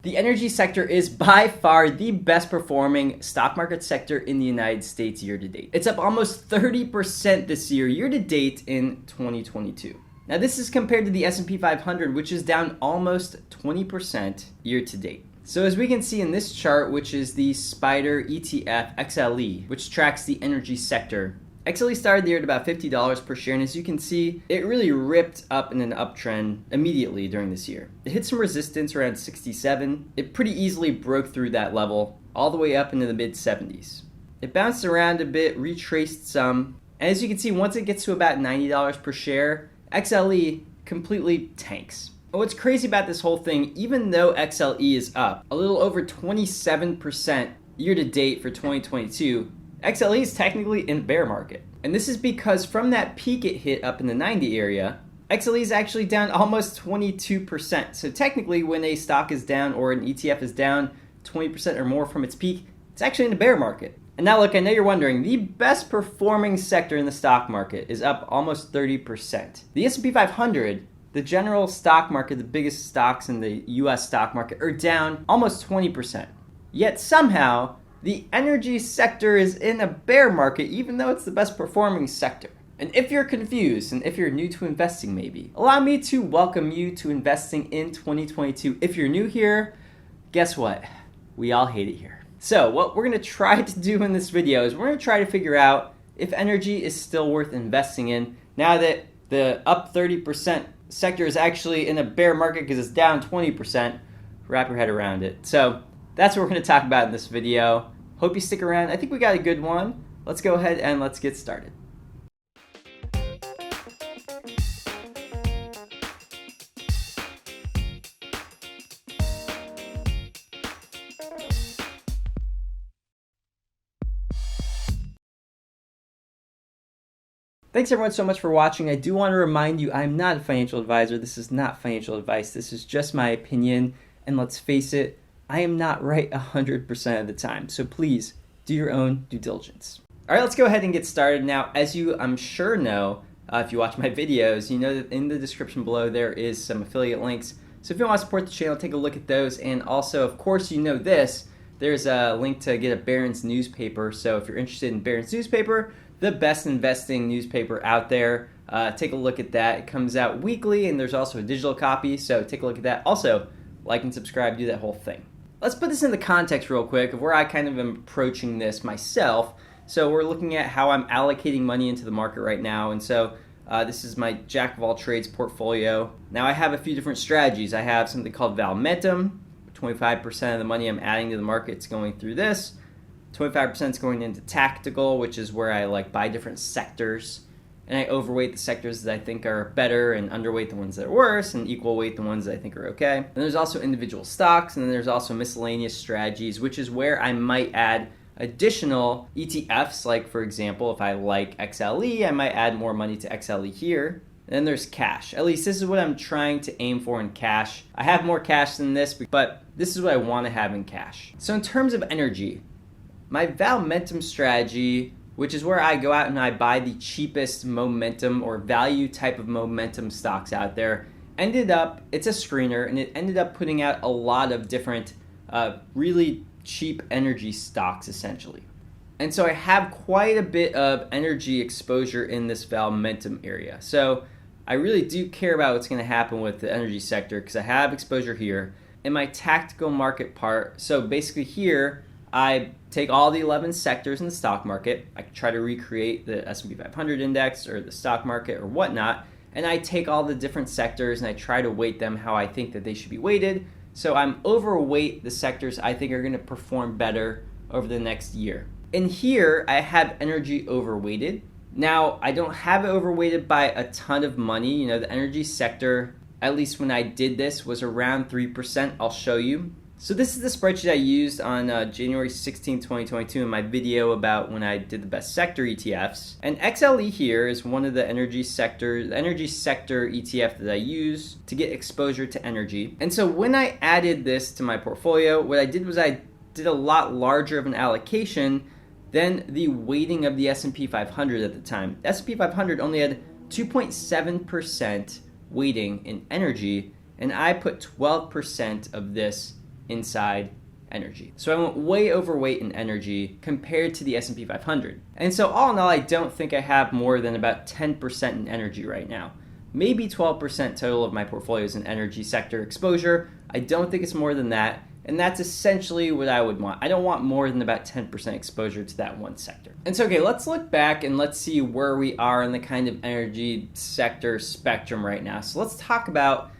The energy sector is by far the best performing stock market sector in the United States year to date. It's up almost 30% this year to date in 2022. Now this is compared to the S&P 500, which is down almost 20% year to date. So as we can see in this chart, which is the SPDR ETF XLE, which tracks the energy sector, XLE started the year at about $50 per share, and as you can see, it really ripped up in an uptrend immediately during this year. It hit some resistance around 67. It pretty easily broke through that level all the way up into the mid 70s. It bounced around a bit, retraced some, and as you can see, once it gets to about $90 per share, XLE completely tanks. And what's crazy about this whole thing, even though XLE is up a little over 27% year to date for 2022, XLE is technically in a bear market. And this is because from that peak it hit up in the 90 area, XLE is actually down almost 22%. So technically when a stock is down or an ETF is down 20% or more from its peak, it's actually in a bear market. And now look, I know you're wondering, the best performing sector in the stock market is up almost 30%. The S&P 500, the general stock market, the biggest stocks in the US stock market, are down almost 20%. Yet somehow, the energy sector is in a bear market, even though it's the best performing sector. And if you're confused, and if you're new to investing maybe, allow me to welcome you to investing in 2022. If you're new here, guess what? We all hate it here. So what we're gonna try to do in this video is we're gonna try to figure out if energy is still worth investing in now that the up 30% sector is actually in a bear market because it's down 20%. Wrap your head around it. So that's what we're going to talk about in this video. Hope you stick around. I think we got a good one. Let's go ahead and let's get started. Thanks everyone so much for watching. I do want to remind you I'm not a financial advisor. This is not financial advice. This is just my opinion. And let's face it, I am not right 100% of the time, so please do your own due diligence. All right, let's go ahead and get started. Now, as you I'm sure know, if you watch my videos, you know that in the description below there is some affiliate links. So if you want to support the channel, take a look at those. And also, of course, you know this, there's a link to get a Barron's newspaper. So if you're interested in Barron's newspaper, the best investing newspaper out there, take a look at that. It comes out weekly, and there's also a digital copy, so take a look at that. Also, like and subscribe, do that whole thing. Let's put this in the context real quick of where I kind of am approaching this myself. So we're looking at how I'm allocating money into the market right now. And so this is my jack of all trades portfolio. Now I have a few different strategies. I have something called Valmentum. 25% of the money I'm adding to the market is going through this. 25% is going into tactical, which is where I like buy different sectors. And I overweight the sectors that I think are better and underweight the ones that are worse and equal weight the ones that I think are okay. And there's also individual stocks, and then there's also miscellaneous strategies, which is where I might add additional ETFs. Like for example, if I like XLE, I might add more money to XLE here. And then there's cash. At least this is what I'm trying to aim for in cash. I have more cash than this, but this is what I want to have in cash. So in terms of energy, my Valmentum strategy, which is where I go out and I buy the cheapest momentum or value type of momentum stocks out there, it's a screener, and it ended up putting out a lot of different really cheap energy stocks essentially. And so I have quite a bit of energy exposure in this Valmentum area. So I really do care about what's going to happen with the energy sector because I have exposure here. In my tactical market part, so basically here, I take all the 11 sectors in the stock market. I can try to recreate the S&P 500 index or the stock market or whatnot. And I take all the different sectors and I try to weight them how I think that they should be weighted. So I'm overweight the sectors I think are going to perform better over the next year. In here, I have energy overweighted. Now, I don't have it overweighted by a ton of money. You know, the energy sector, at least when I did this, was around 3%. I'll show you. So this is the spreadsheet I used on January 16, 2022 in my video about when I did the best sector ETFs. And XLE here is one of the energy sector ETF that I use to get exposure to energy. And so when I added this to my portfolio, what I did was I did a lot larger of an allocation than the weighting of the S&P 500 at the time. The S&P 500 only had 2.7% weighting in energy, and I put 12% of this inside energy. So I went way overweight in energy compared to the S&P 500. And so all in all, I don't think I have more than about 10% in energy right now. Maybe 12% total of my portfolio is in energy sector exposure. I don't think it's more than that. And that's essentially what I would want. I don't want more than about 10% exposure to that one sector. And so, okay, let's look back and let's see where we are in the kind of energy sector spectrum right now. So let's talk about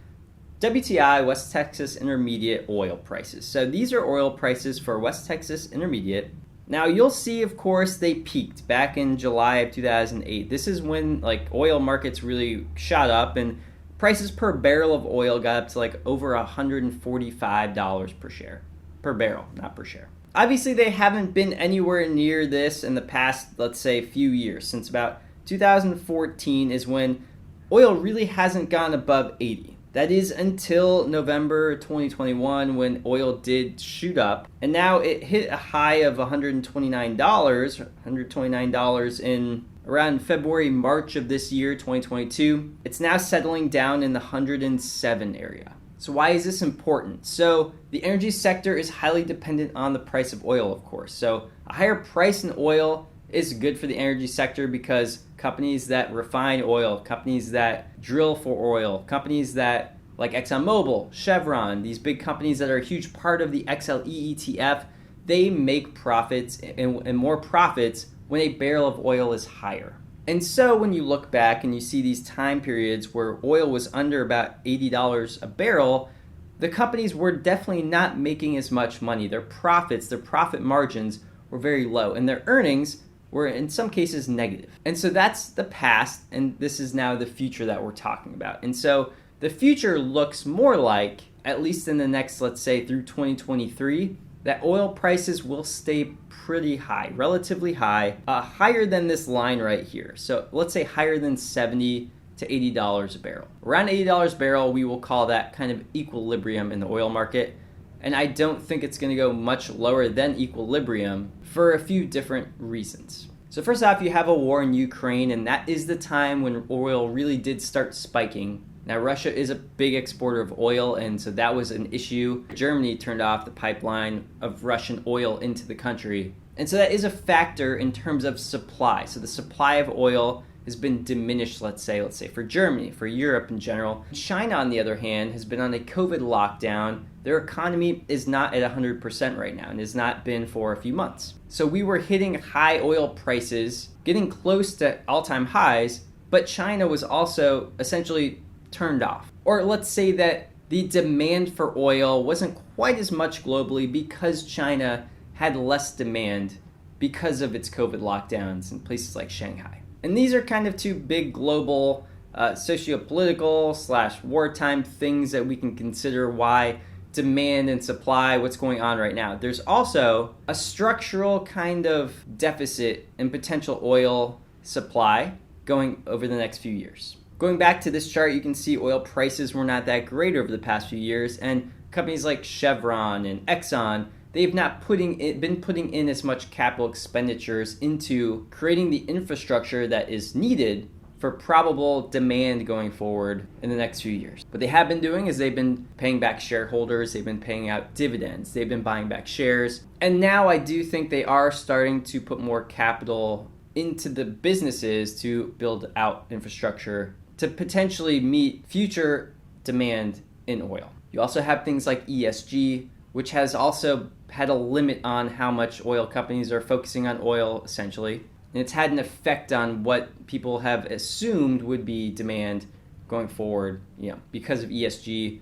WTI, West Texas Intermediate oil prices. So these are oil prices for West Texas Intermediate. Now you'll see, of course, they peaked back in July of 2008. This is when oil markets really shot up and prices per barrel of oil got up to over $145 per share. Per barrel, not per share. Obviously, they haven't been anywhere near this in the past, let's say, few years. Since about 2014 is when oil really hasn't gone above 80. That is until November 2021 when oil did shoot up. And now it hit a high of $129 in around February, March of this year, 2022. It's now settling down in the 107 area. So why is this important? So the energy sector is highly dependent on the price of oil, of course. So a higher price in oil is good for the energy sector because companies that refine oil, companies that drill for oil, companies that like ExxonMobil, Chevron, these big companies that are a huge part of the XLE ETF, they make profits and more profits when a barrel of oil is higher. And so when you look back and you see these time periods where oil was under about $80 a barrel, the companies were definitely not making as much money. Their profits, their profit margins were very low, and their earnings were in some cases negative. And so that's the past, and this is now the future that we're talking about. And so the future looks more like, at least in the next, let's say through 2023, that oil prices will stay pretty high, relatively high, higher than this line right here. So let's say higher than $70 to $80 a barrel. Around $80 a barrel, we will call that kind of equilibrium in the oil market. And I don't think it's going to go much lower than equilibrium for a few different reasons. So first off, you have a war in Ukraine, and that is the time when oil really did start spiking. Now, Russia is a big exporter of oil, and so that was an issue. Germany turned off the pipeline of Russian oil into the country. And so that is a factor in terms of supply. So the supply of oil has been diminished, let's say for Germany, for Europe in general. China, on the other hand, has been on a COVID lockdown. Their economy is not at 100% right now and has not been for a few months. So we were hitting high oil prices, getting close to all-time highs, but China was also essentially turned off. Or let's say that the demand for oil wasn't quite as much globally because China had less demand because of its COVID lockdowns in places like Shanghai. And these are kind of two big global sociopolitical / wartime things that we can consider why demand and supply, what's going on right now. There's also a structural kind of deficit in potential oil supply going over the next few years. Going back to this chart, you can see oil prices were not that great over the past few years, and companies like Chevron and Exxon, they've not been putting in as much capital expenditures into creating the infrastructure that is needed for probable demand going forward in the next few years. What they have been doing is they've been paying back shareholders, they've been paying out dividends, they've been buying back shares, and now I do think they are starting to put more capital into the businesses to build out infrastructure to potentially meet future demand in oil. You also have things like ESG, which has also had a limit on how much oil companies are focusing on oil, essentially. And it's had an effect on what people have assumed would be demand going forward, because of ESG,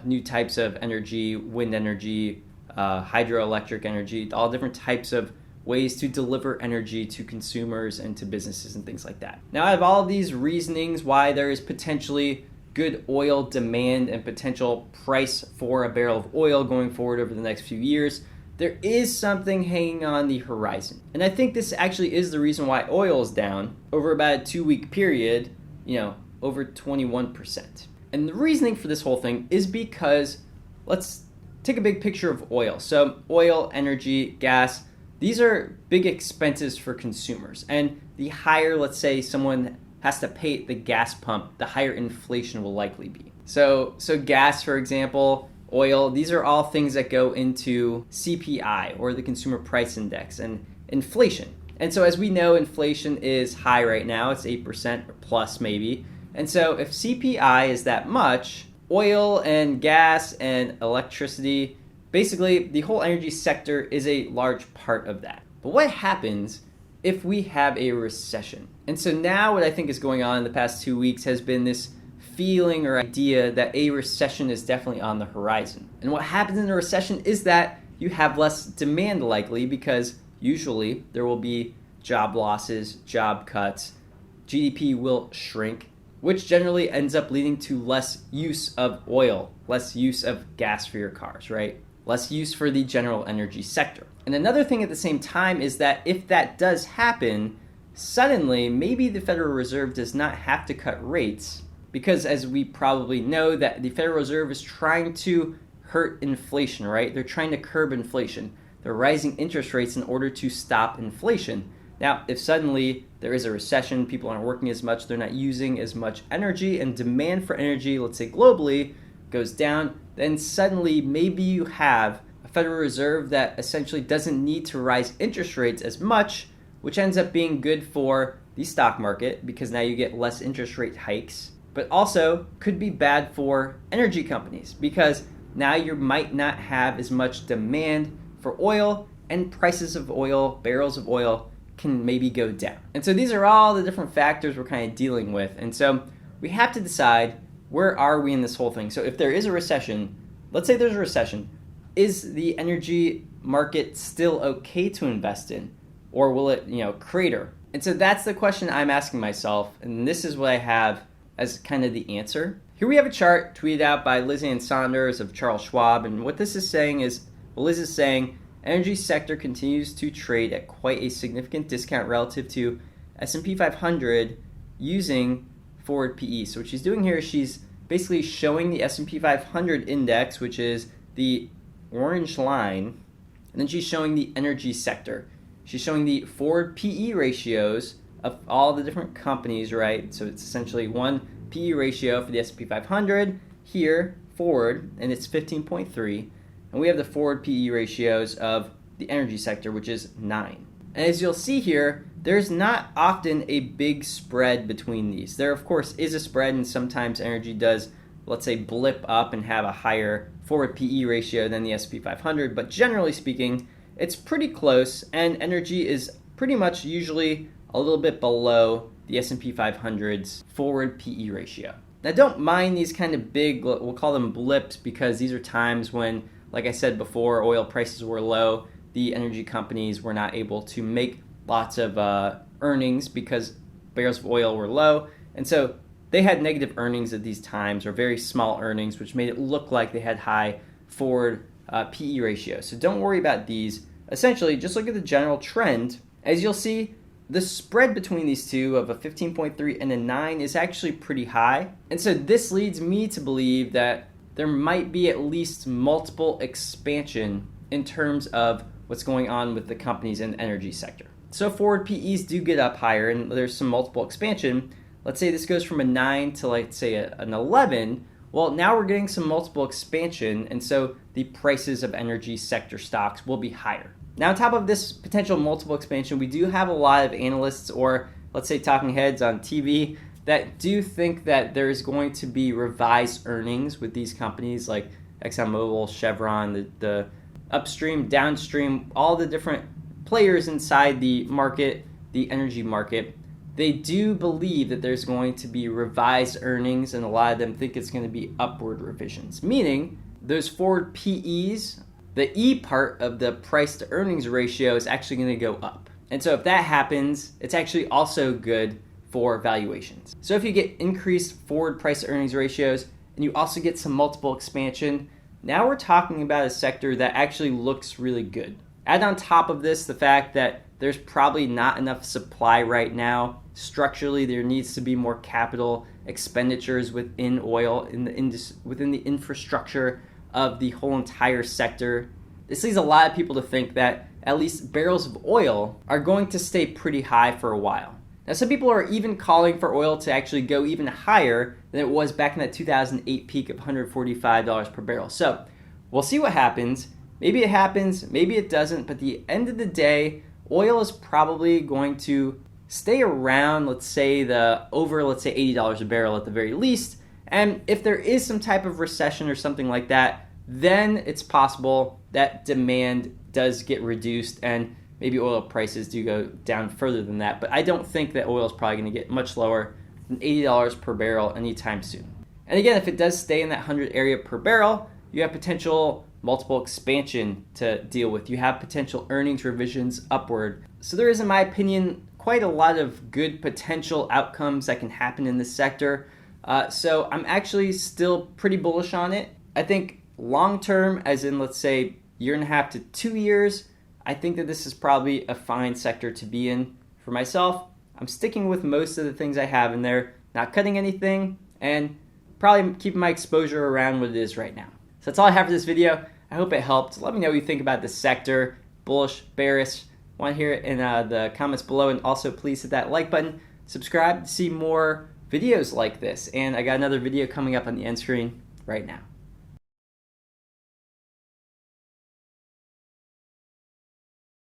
new types of energy, wind energy, hydroelectric energy, all different types of ways to deliver energy to consumers and to businesses and things like that. Now, I have all of these reasonings why there is potentially good oil demand and potential price for a barrel of oil going forward over the next few years. There is something hanging on the horizon. And I think this actually is the reason why oil is down over about a 2-week period, over 21%. And the reasoning for this whole thing is because let's take a big picture of oil. So oil, energy, gas, these are big expenses for consumers. And the higher, let's say, someone has to pay at the gas pump, the higher inflation will likely be. So gas, for example, oil. These are all things that go into CPI, or the Consumer Price Index, and inflation. And so as we know, inflation is high right now. It's 8% or plus maybe. And so if CPI is that much, oil and gas and electricity, basically the whole energy sector is a large part of that. But what happens if we have a recession? And so now what I think is going on in the past 2 weeks has been this feeling or idea that a recession is definitely on the horizon. And what happens in a recession is that you have less demand likely, because usually there will be job losses, job cuts, GDP will shrink, which generally ends up leading to less use of oil, less use of gas for your cars, right? Less use for the general energy sector. And another thing at the same time is that if that does happen, suddenly maybe the Federal Reserve does not have to cut rates, because as we probably know, that the Federal Reserve is trying to hurt inflation, right? They're trying to curb inflation. They're raising interest rates in order to stop inflation. Now, if suddenly there is a recession, people aren't working as much, they're not using as much energy, and demand for energy, let's say globally, goes down, then suddenly maybe you have a Federal Reserve that essentially doesn't need to rise interest rates as much, which ends up being good for the stock market because now you get less interest rate hikes, but also could be bad for energy companies because now you might not have as much demand for oil, and prices of oil, barrels of oil, can maybe go down. And so these are all the different factors we're kind of dealing with. And so we have to decide, where are we in this whole thing? So if there is a recession, let's say there's a recession, is the energy market still okay to invest in? Or will it, crater? And so that's the question I'm asking myself, and this is what I have as kind of the answer. Here we have a chart tweeted out by Liz Ann Saunders of Charles Schwab, and what this is saying is, Liz is saying, energy sector continues to trade at quite a significant discount relative to S&P 500 using forward PE. So what she's doing here is she's basically showing the S&P 500 index, which is the orange line, and then she's showing the energy sector. She's showing the forward PE ratios of all the different companies, right? So it's essentially one PE ratio for the S&P 500 here, forward, and it's 15.3. And we have the forward PE ratios of the energy sector, which is 9. And as you'll see here, there's not often a big spread between these. There, of course, is a spread, and sometimes energy does, let's say, blip up and have a higher forward PE ratio than the S&P 500. But generally speaking, it's pretty close, and energy is pretty much usually a little bit below the S&P 500's forward PE ratio. Now, don't mind these kind of big, we'll call them blips, because these are times when, like I said before, oil prices were low. The energy companies were not able to make lots of earnings because barrels of oil were low. And so they had negative earnings at these times, or very small earnings, which made it look like they had high forward PE ratios. So don't worry about these. Essentially, just look at the general trend. As you'll see, the spread between these two of a 15.3 and a 9 is actually pretty high. And so this leads me to believe that there might be at least multiple expansion in terms of what's going on with the companies in the energy sector. So forward PEs do get up higher, and there's some multiple expansion. Let's say this goes from a 9 to, let's say, an 11. Well, now we're getting some multiple expansion, and so the prices of energy sector stocks will be higher. Now, on top of this potential multiple expansion, we do have a lot of analysts, or let's say talking heads on TV, that do think that there's going to be revised earnings with these companies like ExxonMobil, Chevron, the upstream, downstream, all the different players inside the market, the energy market. They do believe that there's going to be revised earnings, and a lot of them think it's going to be upward revisions, meaning those forward PEs, the E part of the price to earnings ratio is actually going to go up. And so if that happens, it's actually also good for valuations. So if you get increased forward price to earnings ratios and you also get some multiple expansion, now we're talking about a sector that actually looks really good. Add on top of this the fact that there's probably not enough supply right now. Structurally, there needs to be more capital expenditures within oil, within the infrastructure of the whole entire sector. This leads a lot of people to think that at least barrels of oil are going to stay pretty high for a while. Now, some people are even calling for oil to actually go even higher than it was back in that 2008 peak of $145 per barrel. So We'll see what happens. Maybe it happens, maybe it doesn't, but at the end of the day, oil is probably going to stay around, let's say $80 a barrel at the very least. And if there is some type of recession or something like that, then it's possible that demand does get reduced and maybe oil prices do go down further than that. But I don't think that oil is probably going to get much lower than $80 per barrel anytime soon. And again, if it does stay in that 100 area per barrel, you have potential multiple expansion to deal with. You have potential earnings revisions upward. So there is, in my opinion, quite a lot of good potential outcomes that can happen in this sector. So I'm actually still pretty bullish on it. I think long term, as in let's say year and a half to 2 years, I think that this is probably a fine sector to be in for myself. I'm sticking with most of the things I have in there, not cutting anything, and probably keeping my exposure around what it is right now. So that's all I have for this video. I hope it helped. Let me know what you think about this sector, bullish, bearish. Want to hear it in the comments below, and also please hit that like button, subscribe to see more videos like this. And I got another video coming up on the end screen right now.